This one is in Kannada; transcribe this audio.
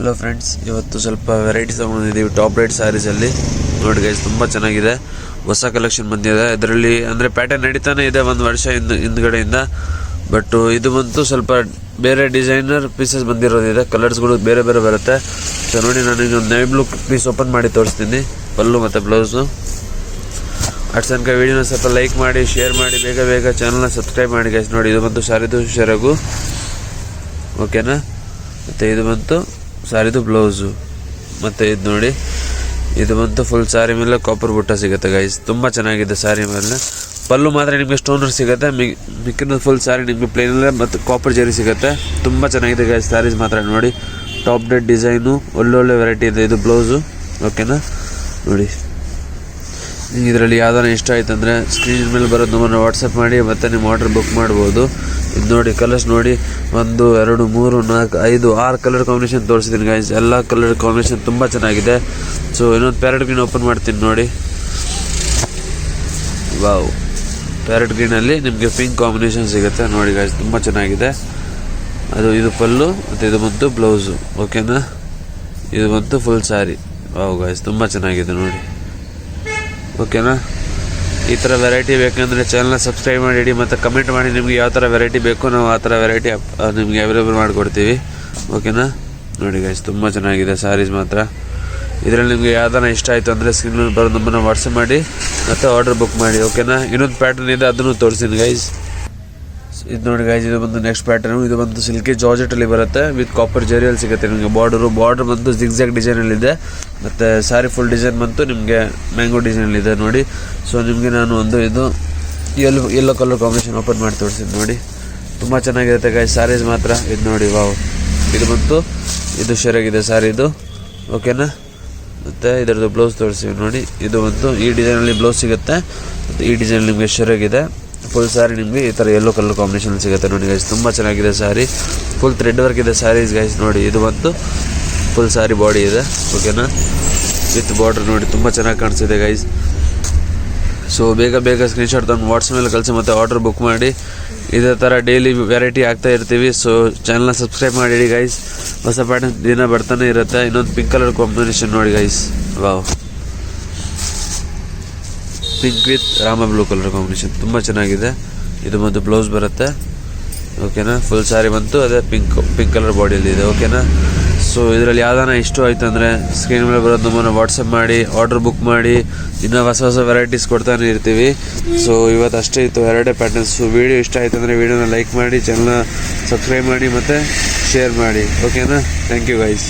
ಹಲೋ ಫ್ರೆಂಡ್ಸ್, ಇವತ್ತು ಸ್ವಲ್ಪ ವೆರೈಟೀಸ್ ತೊಗೊಂಡಿದ್ದೀವಿ ಟಾಪ್ ರೇಟ್ ಸ್ಯಾರೀಸಲ್ಲಿ. ನೋಡಿ ಗೈಸ್, ತುಂಬ ಚೆನ್ನಾಗಿದೆ, ಹೊಸ ಕಲೆಕ್ಷನ್ ಬಂದಿದೆ. ಇದರಲ್ಲಿ ಅಂದರೆ ಪ್ಯಾಟರ್ನ್ ನಡೀತಾನೆ ಇದೆ ಒಂದು ವರ್ಷ ಹಿಂದ್ಗಡೆಯಿಂದ. ಬಟ್ ಇದು ಬಂತು ಸ್ವಲ್ಪ ಬೇರೆ ಡಿಸೈನರ್ ಪೀಸಸ್ ಬಂದಿರೋದಿದೆ, ಕಲರ್ಸ್ಗಳು ಬೇರೆ ಬೇರೆ ಬರುತ್ತೆ. ಸೊ ನೋಡಿ, ನಾನು ಈಗ ನೇವಿ ಬ್ಲೂ ಪೀಸ್ ಓಪನ್ ಮಾಡಿ ತೋರಿಸ್ತೀನಿ, ಪಲ್ಲು ಮತ್ತು ಬ್ಲೌಸು. ಅಷ್ಟು ತನಕ ವೀಡಿಯೋನ ಸ್ವಲ್ಪ ಲೈಕ್ ಮಾಡಿ, ಶೇರ್ ಮಾಡಿ, ಬೇಗ ಬೇಗ ಚಾನಲ್ನ ಸಬ್ಸ್ಕ್ರೈಬ್ ಮಾಡಿ ಗೈಸ್. ನೋಡಿ, ಇದು ಬಂತು ಸಾರಿದು ಶರಗು, ಓಕೆನಾ. ಮತ್ತು ಇದು ಬಂತು ಸಾರಿದು ಬ್ಲೌಸು. ಮತ್ತು ಇದು ನೋಡಿ, ಇದು ಬಂತು ಫುಲ್ ಸಾರಿ ಮೇಲೆ ಕಾಪರ್ ಬುಟ್ಟ ಸಿಗುತ್ತೆ ಗೈಸ್. ತುಂಬ ಚೆನ್ನಾಗಿದೆ ಸಾರಿ ಮೇಲೆ. ಪಲ್ಲು ಮಾತ್ರ ನಿಮಗೆ ಸ್ಟೋನರ್ ಸಿಗುತ್ತೆ, ಮಿಕ್ಕಿನ ಫುಲ್ ಸಾರಿ ನಿಮಗೆ ಪ್ಲೇನಲ್ಲೇ ಮತ್ತು ಕಾಪರ್ ಜರಿ ಸಿಗುತ್ತೆ. ತುಂಬ ಚೆನ್ನಾಗಿದೆ ಗೈಸ್ ಸ್ಯಾರೀಸ್ ಮಾತ್ರ. ನೋಡಿ, ಟಾಪ್ ಡೆಡ್ ಡಿಸೈನು, ಒಳ್ಳೊಳ್ಳೆ ವೆರೈಟಿ ಇದೆ. ಇದು ಬ್ಲೌಸು, ಓಕೆನಾ. ನೋಡಿ, ಇದರಲ್ಲಿ ಯಾವ್ದಾರ ಇಷ್ಟ ಆಯ್ತು ಅಂದರೆ ಸ್ಕ್ರೀನ್ ಮೇಲೆ ಬರೋದು ನಮ್ಮನ್ನು ವಾಟ್ಸಪ್ ಮಾಡಿ ಮತ್ತು ನಿಮ್ಮ ಆರ್ಡರ್ ಬುಕ್ ಮಾಡ್ಬೋದು. ಇದು ನೋಡಿ, ಕಲರ್ಸ್ ನೋಡಿ, 1 2 3 4 5 6 ಕಲರ್ ಕಾಂಬಿನೇಷನ್ ತೋರಿಸಿದ್ದೀನಿ ಗೈಸ್. ಎಲ್ಲ ಕಲರ್ ಕಾಂಬಿನೇಷನ್ ತುಂಬ ಚೆನ್ನಾಗಿದೆ. ಸೊ ಇನ್ನೊಂದು ಪ್ಯಾರೆಟ್ ಗ್ರೀನ್ ಓಪನ್ ಮಾಡ್ತೀನಿ ನೋಡಿ. ವಾವ್, ಪ್ಯಾರೆಟ್ ಗ್ರೀನಲ್ಲಿ ನಿಮಗೆ ಪಿಂಕ್ ಕಾಂಬಿನೇಷನ್ ಸಿಗುತ್ತೆ ನೋಡಿ ಗೈಸ್, ತುಂಬ ಚೆನ್ನಾಗಿದೆ. ಇದು ಪಲ್ಲು ಮತ್ತು ಇದು ಬಂತು ಬ್ಲೌಸು, ಓಕೆನಾ. ಇದು ಬಂತು ಫುಲ್ ಸ್ಯಾರಿ. ವಾವ್ ಗೈಸ್, ತುಂಬ ಚೆನ್ನಾಗಿದೆ ನೋಡಿ, ಓಕೆನಾ. ಈ ಥರ ವೆರೈಟಿ ಬೇಕಂದರೆ ಚಾನಲ್ನ ಸಬ್ಸ್ಕ್ರೈಬ್ ಮಾಡಿ ಮತ್ತು ಕಮೆಂಟ್ ಮಾಡಿ, ನಿಮಗೆ ಯಾವ ಥರ ವೆರೈಟಿ ಬೇಕು ನಾವು ಆ ಥರ ವೆರೈಟಿ ನಿಮಗೆ ಅವೈಲೇಬಲ್ ಮಾಡಿಕೊಡ್ತೀವಿ, ಓಕೆನಾ. ನೋಡಿ ಗೈಸ್, ತುಂಬ ಚೆನ್ನಾಗಿದೆ ಸ್ಯಾರೀಸ್ ಮಾತ್ರ. ಇದರಲ್ಲಿ ನಿಮಗೆ ಯಾವ್ದಾರ ಇಷ್ಟ ಆಯಿತು ಅಂದರೆ ಸ್ಕ್ರೀನ್ ಮೇಲೆ ಬರೋದು ನಮ್ಮನ್ನು ವಾಟ್ಸಪ್ ಮಾಡಿ ಮತ್ತು ಆರ್ಡರ್ ಬುಕ್ ಮಾಡಿ, ಓಕೆನಾ. ಇನ್ನೊಂದು ಪ್ಯಾಟರ್ನ್ ಇದೆ, ಅದನ್ನು ತೋರಿಸ್ತೀನಿ ಗೈಸ್. ಇದು ನೋಡಿ ಗೈಸ್, ಇದು ಬಂದು ನೆಕ್ಸ್ಟ್ ಪ್ಯಾಟರ್ನು. ಇದು ಬಂದು ಸಿಲ್ಕಿ ಜಾರ್ಜೆಟಲ್ಲಿ ಬರುತ್ತೆ, ವಿತ್ ಕಾಪರ್ ಜರಿಯಲ್ಲಿ ಸಿಗುತ್ತೆ ನಿಮಗೆ. ಬಾರ್ಡರ್ ಬಂದು ಜಿಗ್ಜಾಗ್ ಡಿಸೈನಲ್ಲಿದೆ, ಮತ್ತು ಸ್ಯಾರಿ ಫುಲ್ ಡಿಸೈನ್ ಬಂತು ನಿಮಗೆ ಮ್ಯಾಂಗೋ ಡಿಸೈನಲ್ಲಿದೆ ನೋಡಿ. ಸೊ ನಿಮಗೆ ನಾನು ಇದು ಯೆಲ್ಲೋ ಕಲರ್ ಕಾಂಬಿನೇಷನ್ ಓಪನ್ ಮಾಡಿ ತೋರಿಸ್ತೀನಿ ನೋಡಿ. ತುಂಬ ಚೆನ್ನಾಗಿರುತ್ತೆ ಗೈಸ್ ಸ್ಯಾರೀಸ್ ಮಾತ್ರ. ಇದು ನೋಡಿ, ವಾವ್, ಇದು ಬಂತು, ಇದು ಶೇರಾಗಿದೆ ಸ್ಯಾರಿದು, ಓಕೆನಾ. ಮತ್ತು ಇದರದ್ದು ಬ್ಲೌಸ್ ತೋರಿಸ್ತೀವಿ ನೋಡಿ. ಇದು ಬಂತು ಈ ಡಿಸೈನಲ್ಲಿ ಬ್ಲೌಸ್ ಸಿಗುತ್ತೆ, ಮತ್ತು ಈ ಡಿಸೈನ್ ನಿಮಗೆ ಶೇರಾಗಿದೆ. ಫುಲ್ ಸ್ಯಾರಿ ನಿಮಗೆ ಈ ಥರ ಯೆಲ್ಲೋ ಕಲರ್ ಕಾಂಬಿನೇಷನ್ ಸಿಗುತ್ತೆ ನೋಡಿ ಗೈಸ್. ತುಂಬ ಚೆನ್ನಾಗಿದೆ ಸ್ಯಾರಿ, ಫುಲ್ ಥ್ರೆಡ್ ವರ್ಕ್ ಇದೆ ಸ್ಯಾರೀಸ್ ಗೈಸ್. ನೋಡಿ, ಇದು ಬಂತು ಫುಲ್ ಸ್ಯಾರಿ ಬಾಡಿ ಇದೆ, ಓಕೆನಾ, ವಿತ್ ಬಾರ್ಡರ್. ನೋಡಿ, ತುಂಬ ಚೆನ್ನಾಗಿ ಕಾಣಿಸ್ತಿದೆ ಗೈಸ್. ಸೊ ಬೇಗ ಬೇಗ ಸ್ಕ್ರೀನ್ಶಾಟ್ ತಂದು ವಾಟ್ಸಪ್ ಮೇಲೆ ಕಳಿಸಿ ಮತ್ತು ಆರ್ಡರ್ ಬುಕ್ ಮಾಡಿ. ಇದೇ ಥರ ಡೈಲಿ ವೆರೈಟಿ ಆಗ್ತಾ ಇರ್ತೀವಿ. ಸೊ ಚಾನಲ್ನ ಸಬ್ಸ್ಕ್ರೈಬ್ ಮಾಡಿ ಗೈಸ್, ಹೊಸ ಪ್ಯಾಟರ್ನ್ ದಿನ ಬರ್ತಾನೆ ಇರುತ್ತೆ. ಇನ್ನೊಂದು ಪಿಂಕ್ ಕಲರ್ ಕಾಂಬಿನೇಷನ್ ನೋಡಿ guys, wow, pink with Rama blue colour combination ತುಂಬ ಚೆನ್ನಾಗಿದೆ. ಇದು ಬಂದು ಬ್ಲೌಸ್ ಬರುತ್ತೆ, ಓಕೆನಾ. ಫುಲ್ ಸ್ಯಾರಿ ಬಂತು, ಅದೇ ಪಿಂಕ್ ಕಲರ್ ಬಾಡಿಯಲ್ಲಿ ಇದೆ, ಓಕೆನಾ. ಸೊ ಇದರಲ್ಲಿ ಯಾವ್ದಾನ ಇಷ್ಟ ಆಯಿತು ಅಂದರೆ ಸ್ಕ್ರೀನ್ ಮೇಲೆ ಬರೋದು ನಮ್ಮನ್ನು ವಾಟ್ಸಪ್ ಮಾಡಿ ಆರ್ಡರ್ ಬುಕ್ ಮಾಡಿ. ಇನ್ನೂ ಹೊಸ ಹೊಸ ವೆರೈಟೀಸ್ ಕೊಡ್ತಾನೆ ಇರ್ತೀವಿ. ಸೊ ಇವತ್ತು ಅಷ್ಟೇ ಇತ್ತು, 2 ಪ್ಯಾಟರ್ನ್ಸ್. ವೀಡಿಯೋ ಇಷ್ಟ ಆಯಿತು ಅಂದರೆ ವೀಡಿಯೋನ ಲೈಕ್ ಮಾಡಿ, ಚಾನಲ್ನ ಸಬ್ಸ್ಕ್ರೈಬ್ ಮಾಡಿ ಮತ್ತು ಶೇರ್ ಮಾಡಿ, ಓಕೆನಾ. Thank you guys.